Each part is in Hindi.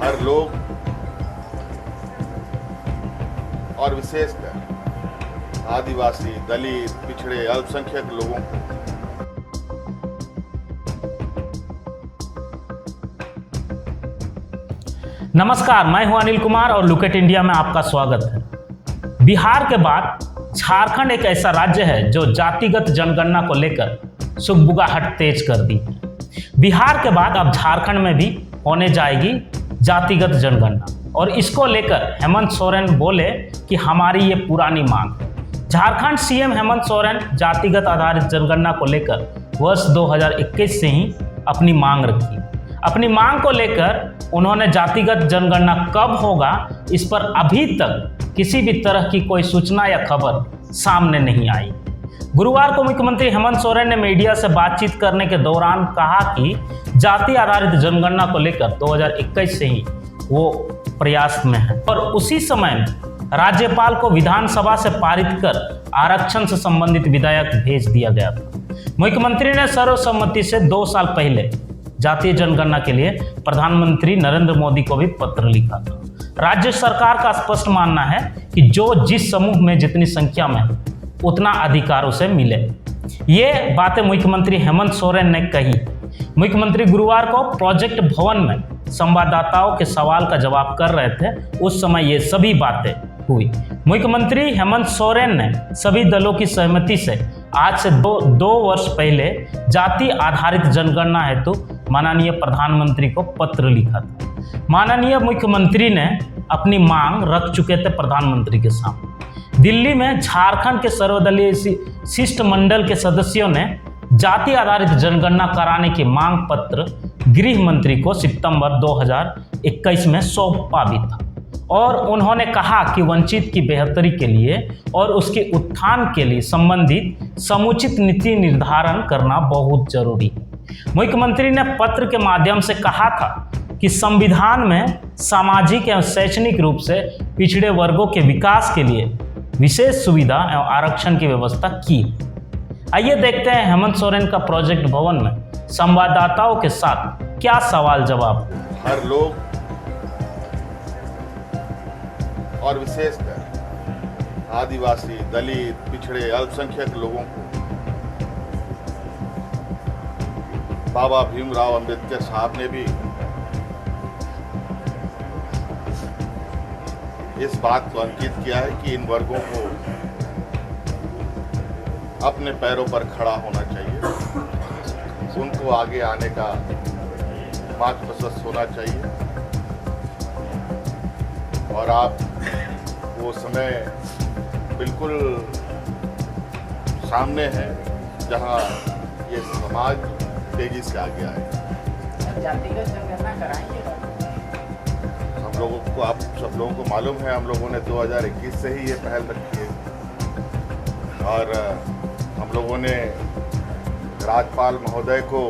हर लोग और विशेषकर आदिवासी, दलित, पिछड़े, अल्पसंख्यक लोगों को नमस्कार, मैं हूं अनिल कुमार और लुक एट इंडिया में आपका स्वागत है। बिहार के बाद झारखंड एक ऐसा राज्य है जो जातिगत जनगणना को लेकर सुगबुगाहट तेज कर दी है। बिहार के बाद अब झारखंड में भी होने जाएगी जातिगत जनगणना और इसको लेकर हेमंत सोरेन बोले कि हमारी ये पुरानी मांग है। झारखंड सीएम हेमंत सोरेन जातिगत आधारित जनगणना को लेकर वर्ष 2021 से ही अपनी मांग रखी। अपनी मांग को लेकर उन्होंने जातिगत जनगणना कब होगा इस पर अभी तक किसी भी तरह की कोई सूचना या खबर सामने नहीं आई। गुरुवार को मुख्यमंत्री हेमंत सोरेन ने मीडिया से बातचीत करने के दौरान कहा कि जाति आधारित जनगणना को लेकर 2021 से ही वो प्रयास में है और उसी समय में राज्यपाल को विधानसभा से पारित कर आरक्षण से संबंधित विधेयक भेज दिया गया था। मुख्यमंत्री ने सर्वसम्मति से 2 साल पहले जातीय जनगणना के लिए प्रधानमंत्री नरेंद्र मोदी को भी पत्र लिखा था। राज्य सरकार का स्पष्ट मानना है कि जो जिस समूह में जितनी संख्या में है उतना अधिकार उसे मिले। ये बातें मुख्यमंत्री हेमंत सोरेन ने कही। मुख्यमंत्री गुरुवार को प्रोजेक्ट भवन में संवाददाताओं के सवाल का जवाब कर रहे थे, उस समय ये सभी बातें हुई। मुख्यमंत्री हेमंत सोरेन ने सभी दलों की सहमति से आज से दो वर्ष पहले जाति आधारित जनगणना हेतु माननीय प्रधानमंत्री को पत्र लिखा था। माननीय मुख्यमंत्री ने अपनी मांग रख चुके थे प्रधानमंत्री के सामने। दिल्ली में झारखंड के सर्वदलीय शिष्टमंडल के सदस्यों ने जाति आधारित जनगणना कराने की मांग पत्र गृह मंत्री को सितंबर 2021 में सौंपा भी था और उन्होंने कहा कि वंचित की बेहतरी के लिए और उसके उत्थान के लिए संबंधित समुचित नीति निर्धारण करना बहुत जरूरी है। मुख्यमंत्री ने पत्र के माध्यम से कहा था कि संविधान में सामाजिक एवं शैक्षणिक रूप से पिछड़े वर्गों के विकास के लिए विशेष सुविधा एवं आरक्षण की व्यवस्था की। आइए देखते हैं हेमंत सोरेन का प्रोजेक्ट भवन में संवाददाताओं के साथ क्या सवाल जवाब। हर लोग और विशेषकर आदिवासी, दलित, पिछड़े, अल्पसंख्यक लोगों को बाबा भीमराव अंबेडकर साहब ने भी इस बात को अंकित किया है कि इन वर्गों को अपने पैरों पर खड़ा होना चाहिए, उनको आगे आने का मार्ग प्रशस्त होना चाहिए। और आप वो समय बिल्कुल सामने है जहां ये समाज तेजी से आगे आए। जातिगत जनगणना कराएंगे हम लोगों को, आप सब लोगों को मालूम है, हम लोगों ने 2021 से ही ये पहल रखी है और हम लोगों ने राज्यपाल महोदय को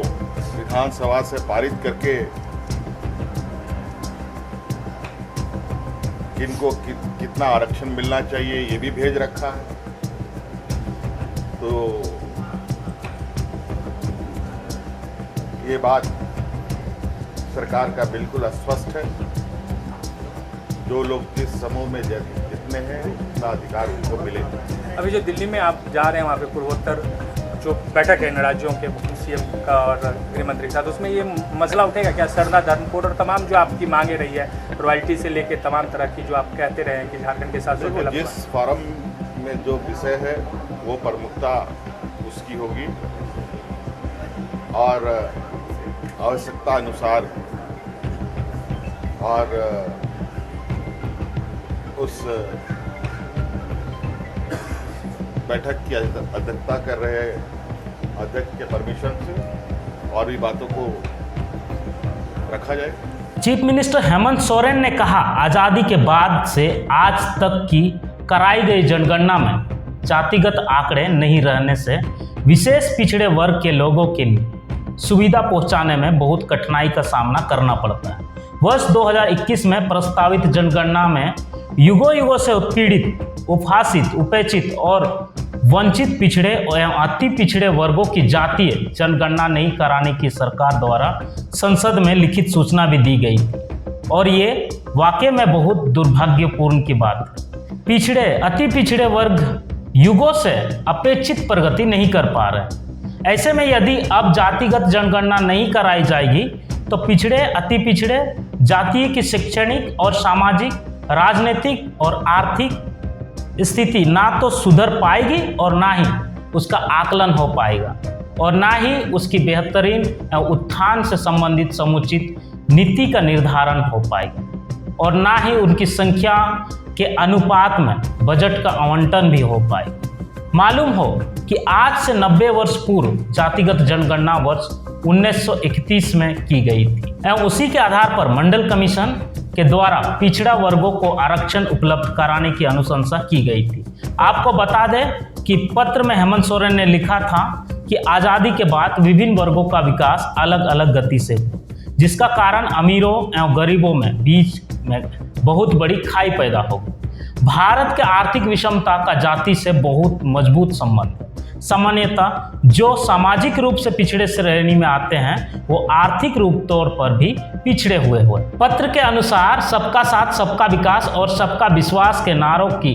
विधानसभा से पारित करके किनको कितना आरक्षण मिलना चाहिए ये भी भेज रखा है। तो ये बात सरकार का बिल्कुल स्पष्ट है, जो लोग जिस समूह में जितने हैं उतना अधिकार उनको मिलेगा। अभी जो दिल्ली में आप जा रहे हैं वहाँ पे पूर्वोत्तर जो बैठक है इन राज्यों के सीएम का और गृह मंत्री के साथ, उसमें ये मसला उठेगा क्या? सरना, धर्मकोड और तमाम जो आपकी मांगे रही है, रॉयल्टी से लेके तमाम तरह की जो आप कहते रहे हैं कि झारखंड के साथ जिस फॉरम में जो विषय है वो प्रमुखता उसकी होगी और आवश्यकता अनुसार और उस बैठक की अध्यक्षता कर रहे अध्यक्ष के परमिशन से और भी बातों को रखा जाए। चीफ मिनिस्टर हेमंत सोरेन ने कहा, आज़ादी के बाद से आज तक की कराई गई जनगणना में जातिगत आंकड़े नहीं रहने से विशेष पिछड़े वर्ग के लोगों के लिए सुविधा पहुंचाने में बहुत कठिनाई का सामना करना पड़ता है। वर्ष 2021 में प्रस्तावित जनगणना में युगों से उत्पीड़ित, उपहासित, उपेक्षित और वंचित पिछड़े एवं अति पिछड़े वर्गों की जातीय जनगणना नहीं कराने की सरकार द्वारा संसद में लिखित सूचना भी दी गई। और ये वाकई में बहुत दुर्भाग्यपूर्ण की बात है। पिछड़े अति पिछड़े वर्ग युगों से अपेक्षित प्रगति नहीं कर पा रहे। ऐसे में यदि अब जातिगत जनगणना नहीं कराई जाएगी तो पिछड़े अति पिछड़े जातीय की शैक्षणिक और सामाजिक, राजनीतिक और आर्थिक स्थिति ना तो सुधर पाएगी और ना ही उसका आकलन हो पाएगा और ना ही उसकी बेहतरीन उत्थान से संबंधित समुचित नीति का निर्धारण हो पाएगा और ना ही उनकी संख्या के अनुपात में बजट का आवंटन भी हो पाएगा। मालूम हो कि आज से 90 वर्ष पूर्व जातिगत जनगणना वर्ष 1931 में की गई थी एवं उसी के आधार पर मंडल कमीशन के द्वारा पिछड़ा वर्गों को आरक्षण उपलब्ध कराने की अनुशंसा की गई थी। आपको बता दें कि पत्र में हेमंत सोरेन ने लिखा था कि आज़ादी के बाद विभिन्न वर्गों का विकास अलग अलग गति से हुआ, जिसका कारण अमीरों एवं गरीबों में बीच में बहुत बड़ी खाई पैदा हो गई। भारत के आर्थिक विषमता का जाति से बहुत मजबूत संबंध है। सामान्यतः जो सामाजिक रूप से पिछड़े श्रेणी में आते हैं वो आर्थिक रूप तौर पर भी पिछड़े हुए हैं। पत्र के अनुसार सबका साथ सबका विकास और सबका विश्वास के नारों की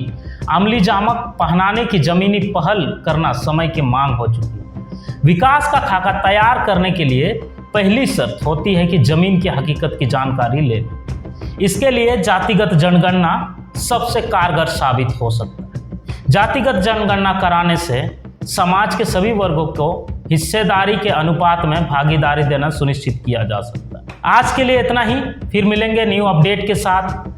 अमली जामक पहनाने की जमीनी पहल करना समय की मांग हो चुकी है। विकास का खाका तैयार करने के लिए पहली शर्त होती है कि जमीन की हकीकत की जानकारी ले लें। इसके लिए जातिगत जनगणना सबसे कारगर साबित हो सकता है। जातिगत जनगणना कराने से समाज के सभी वर्गों को हिस्सेदारी के अनुपात में भागीदारी देना सुनिश्चित किया जा सकता है। आज के लिए इतना ही, फिर मिलेंगे न्यू अपडेट के साथ।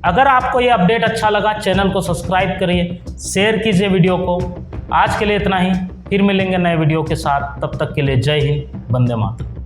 अगर आपको ये अपडेट अच्छा लगा चैनल को सब्सक्राइब करिए, शेयर कीजिए वीडियो को। आज के लिए इतना ही, फिर मिलेंगे नए वीडियो के साथ। तब तक के लिए जय हिंद, वंदे मातरम।